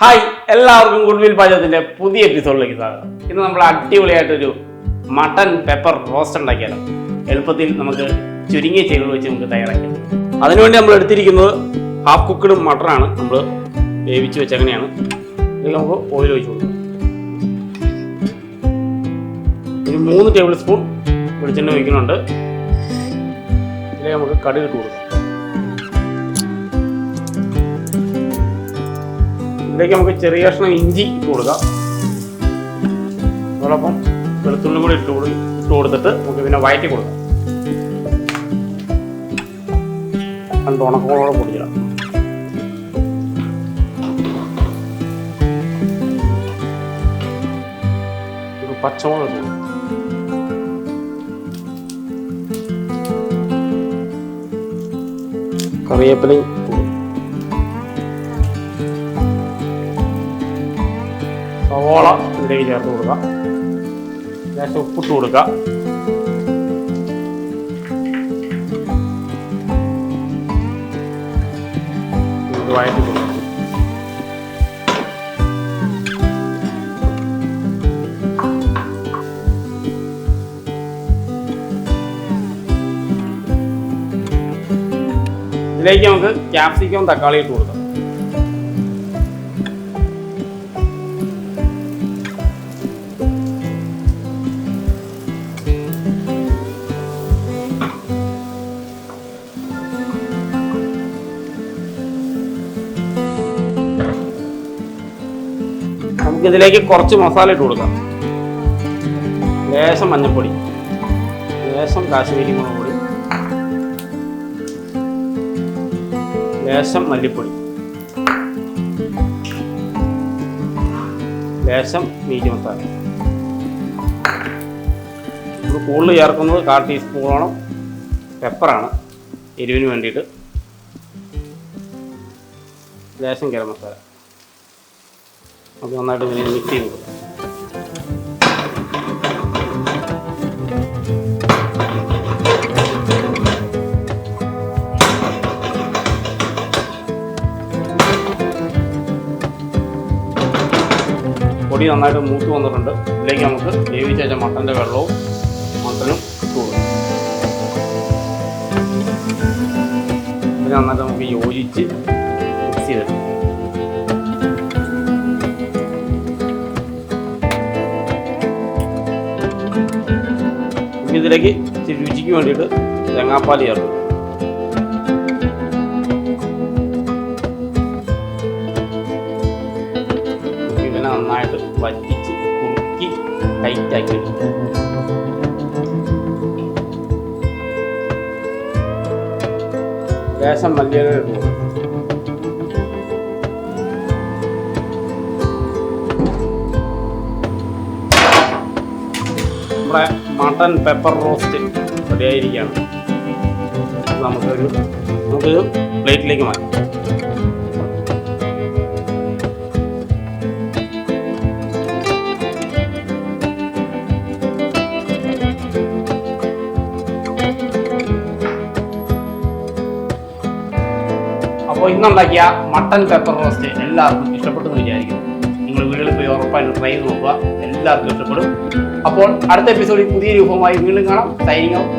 Hi, എല്ലാവർക്കും goodwill പാചകത്തിന്റെ പുതിയ എപ്പിസോഡിലേക്ക് സ്വാഗതം. ഇന്ന് നമ്മൾ അടിപൊളിയായിട്ടൊരു മട്ടൻ പെപ്പർ റോസ്റ്റ് ഉണ്ടാക്കിയാലോ. എളുപ്പത്തിൽ നമുക്ക് ചുരുങ്ങിയ ചേരുവ വെച്ച് നമുക്ക് തയ്യാറാക്കാം. അതിനുവേണ്ടി നമ്മൾ എടുത്തിരിക്കുന്നത് ഹാഫ് കുക്ക്ഡ് മട്ടനാണ്. നമ്മൾ വേവിച്ച് വെച്ചങ്ങനെയാണ്. ഇതിൽ നമുക്ക് ഓയിൽ ഒഴിച്ച് കൊടുക്കാം. ഒരു 3 ടേബിൾ സ്പൂൺ വെളിച്ചെണ്ണ ഒഴിക്കുന്നുണ്ട്. ഇതിലേക്ക് നമുക്ക് കടുക് ഇട്ട് കൊടുക്കാം. ഇതിലേക്ക് നമുക്ക് ചെറിയ കഷ്ണം ഇഞ്ചി ഇട്ട് കൊടുക്കാം. അതോടൊപ്പം വെളുത്തുള്ളി കൂടി ഇട്ട് കൊടുത്തിട്ട് നമുക്ക് പിന്നെ വഴറ്റി കൊടുക്കാം. 2 ഉണക്കമുളക് പൊടിച്ചിടാം. ഒരു പച്ചമുളക് ഇട്ട് കൊടുക്കാം. കറിവേപ്പിലയും സവോള ഇതിലേക്ക് ചേർത്ത് കൊടുക്കുക. ലേശം ഉപ്പിട്ട് കൊടുക്കുക. വഴറ്റി കൊടുക്കുക. ഇതിലേക്ക് നമുക്ക് ക്യാപ്സിക്കം തക്കാളി ഇട്ട് കൊടുക്കാം. ഇതിലേക്ക് കുറച്ച് മസാല ഇട്ട് കൊടുക്കാം. ലേശം മഞ്ഞൾപ്പൊടി, ലേശം കാശ്മീരി മുളക് പൊടി, ലേശം മല്ലിപ്പൊടി, ലേശം മീറ്റ് മസാല. ഇത് കൂടുതൽ ചേർക്കുന്നത് 1/4 ടീസ്പൂണോളം പെപ്പറാണ് എരിവിന് വേണ്ടിയിട്ട്. ലേശം ഗരം മസാല. നമുക്ക് നന്നായിട്ട് ഇങ്ങനെ മിക്സ് ചെയ്ത് കൊടുക്കാം. പൊടി നന്നായിട്ട് മൂത്ത് വന്നിട്ടുണ്ട്. ഇതിലേക്ക് നമുക്ക് വേവിച്ച് വെച്ച മട്ടൻ്റെ വെള്ളവും മട്ടനും ഇട്ട് കൊടുക്കാം. ഇത് നന്നായിട്ട് നമുക്ക് യോജിച്ച് മിക്സ് ചെയ്തെടുക്കാം. ഇതിലേക്ക് ഇച്ചിരി രുചിക്ക് വേണ്ടിയിട്ട് തേങ്ങാപ്പാൽ ചേർക്കും. ഇതിനെ നന്നായിട്ട് വറ്റിച്ച് കുറുക്കി ടൈറ്റാക്കി എടുക്കും. ലേശം മല്ലിയില ഇടും. നമ്മുടെ മട്ടൻ പെപ്പർ റോസ്റ്റ് റെഡിയായിരിക്കുകയാണ്. നമുക്കൊരു പ്ലേറ്റിലേക്ക് മാറ്റാം. അപ്പോൾ ഇന്നുണ്ടാക്കിയ മട്ടൻ പെപ്പർ റോസ്റ്റ് എല്ലാവർക്കും ഇഷ്ടപ്പെട്ടു എന്ന് വിചാരിക്കുന്നു. നിങ്ങൾ വീട്ടിൽ പോയി ഉറപ്പായിട്ട് ട്രൈ ചെയ്ത് നോക്കുക. എല്ലാവർക്കും ഇഷ്ടപ്പെടും. അപ്പോൾ അടുത്ത എപ്പിസോഡിൽ പുതിയ രൂപമായി വീണ്ടും കാണാം. Signing out.